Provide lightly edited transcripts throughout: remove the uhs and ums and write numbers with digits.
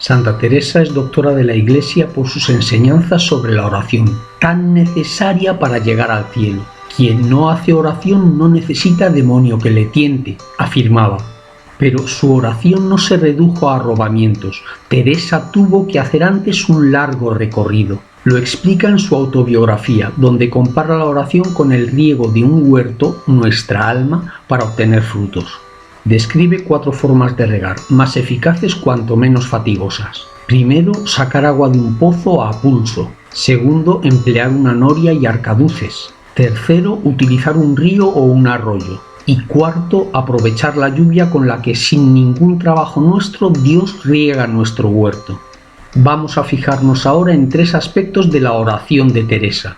Santa Teresa es doctora de la Iglesia por sus enseñanzas sobre la oración, tan necesaria para llegar al cielo. Quien no hace oración no necesita demonio que le tiente, afirmaba. Pero su oración no se redujo a arrobamientos. Teresa tuvo que hacer antes un largo recorrido. Lo explica en su autobiografía, donde compara la oración con el riego de un huerto, nuestra alma, para obtener frutos. Describe 4 formas de regar, más eficaces cuanto menos fatigosas. Primero, sacar agua de un pozo a pulso. Segundo, emplear una noria y arcaduces. Tercero, utilizar un río o un arroyo. Y cuarto, aprovechar la lluvia con la que sin ningún trabajo nuestro Dios riega nuestro huerto. Vamos a fijarnos ahora en 3 aspectos de la oración de Teresa.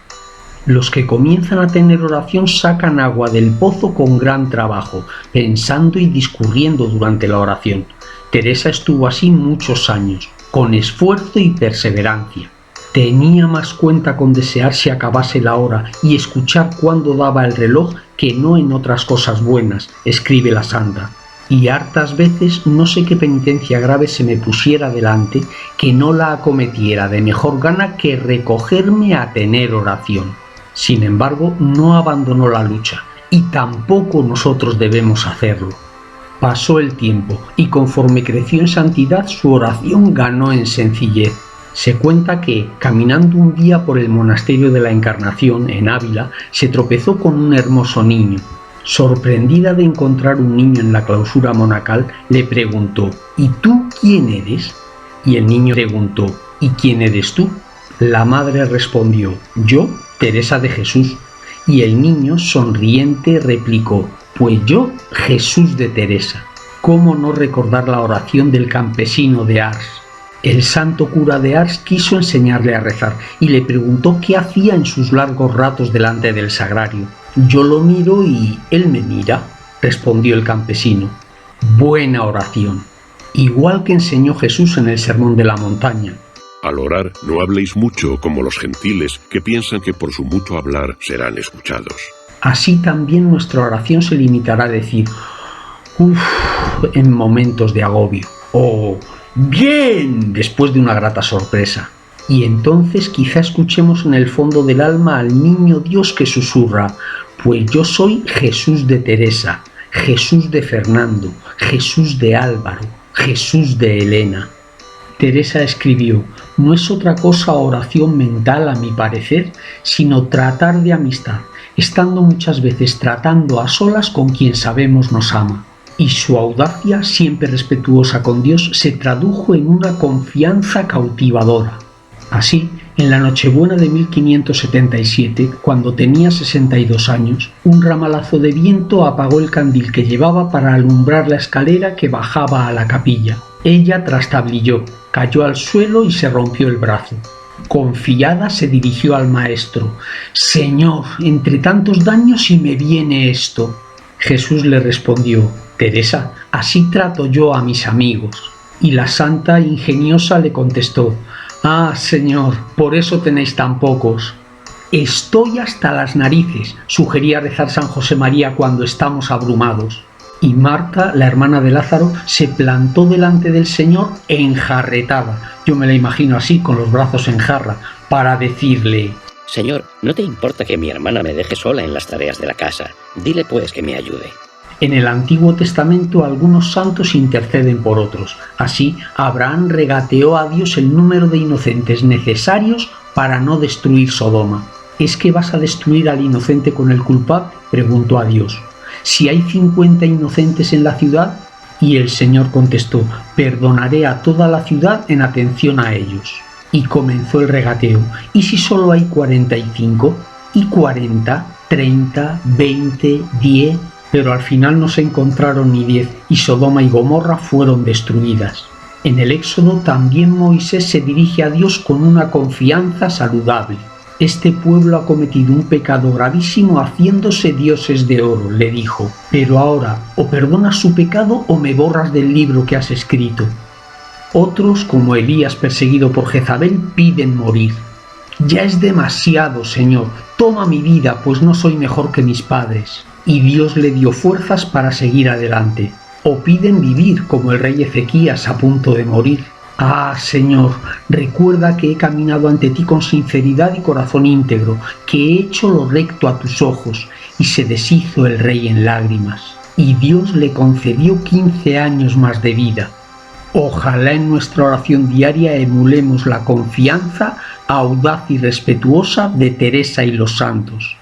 Los que comienzan a tener oración sacan agua del pozo con gran trabajo, pensando y discurriendo durante la oración. Teresa estuvo así muchos años, con esfuerzo y perseverancia. Tenía más cuenta con desear se acabase la hora y escuchar cuándo daba el reloj que no en otras cosas buenas, escribe la santa. Y hartas veces no sé qué penitencia grave se me pusiera delante que no la acometiera de mejor gana que recogerme a tener oración. Sin embargo, no abandonó la lucha, y tampoco nosotros debemos hacerlo. Pasó el tiempo, y conforme creció en santidad, su oración ganó en sencillez. Se cuenta que, caminando un día por el monasterio de la Encarnación, en Ávila, se tropezó con un hermoso niño. Sorprendida de encontrar un niño en la clausura monacal, le preguntó: ¿Y tú quién eres? Y el niño preguntó: ¿Y quién eres tú? La madre respondió: yo, Teresa de Jesús. Y el niño, sonriente, replicó: pues yo, Jesús de Teresa. ¿Cómo no recordar la oración del campesino de Ars? El santo cura de Ars quiso enseñarle a rezar y le preguntó qué hacía en sus largos ratos delante del sagrario. Yo lo miro y él me mira, respondió el campesino. Buena oración, igual que enseñó Jesús en el Sermón de la Montaña. Al orar, no habléis mucho como los gentiles, que piensan que por su mucho hablar serán escuchados. Así también nuestra oración se limitará a decir «Uf» en momentos de agobio o «Bien» después de una grata sorpresa. Y entonces quizá escuchemos en el fondo del alma al niño Dios que susurra: pues yo soy Jesús de Teresa, Jesús de Fernando, Jesús de Álvaro, Jesús de Elena. Teresa escribió: no es otra cosa oración mental, a mi parecer, sino tratar de amistad, estando muchas veces tratando a solas con quien sabemos nos ama. Y su audacia, siempre respetuosa con Dios, se tradujo en una confianza cautivadora. Así, en la Nochebuena de 1577, cuando tenía 62 años, un ramalazo de viento apagó el candil que llevaba para alumbrar la escalera que bajaba a la capilla. Ella trastablilló, cayó al suelo y se rompió el brazo. Confiada se dirigió al maestro: «Señor, entre tantos daños si me viene esto». Jesús le respondió: «Teresa, así trato yo a mis amigos». Y la santa ingeniosa le contestó: «Ah, Señor, por eso tenéis tan pocos». «Estoy hasta las narices», sugería rezar San José María cuando estamos abrumados. Y Marta, la hermana de Lázaro, se plantó delante del Señor enjarretada, yo me la imagino así, con los brazos en jarra, para decirle: «Señor, ¿no te importa que mi hermana me deje sola en las tareas de la casa? Dile pues que me ayude». En el Antiguo Testamento algunos santos interceden por otros. Así, Abraham regateó a Dios el número de inocentes necesarios para no destruir Sodoma. ¿Es que vas a destruir al inocente con el culpable?, preguntó a Dios. «Si hay 50 inocentes en la ciudad». Y el Señor contestó: «Perdonaré a toda la ciudad en atención a ellos». Y comenzó el regateo: «¿Y si solo hay 45? ¿Y 40? ¿30? ¿20? ¿10? Pero al final no se encontraron ni 10, y Sodoma y Gomorra fueron destruidas. En el Éxodo también Moisés se dirige a Dios con una confianza saludable. Este pueblo ha cometido un pecado gravísimo haciéndose dioses de oro, le dijo. Pero ahora, o perdonas su pecado o me borras del libro que has escrito. Otros, como Elías perseguido por Jezabel, piden morir. Ya es demasiado, Señor, toma mi vida, pues no soy mejor que mis padres. Y Dios le dio fuerzas para seguir adelante. O piden vivir, como el rey Ezequías a punto de morir. Ah, Señor, recuerda que he caminado ante ti con sinceridad y corazón íntegro, que he hecho lo recto a tus ojos, y se deshizo el rey en lágrimas. Y Dios le concedió 15 años más de vida. Ojalá en nuestra oración diaria emulemos la confianza audaz y respetuosa de Teresa y los santos.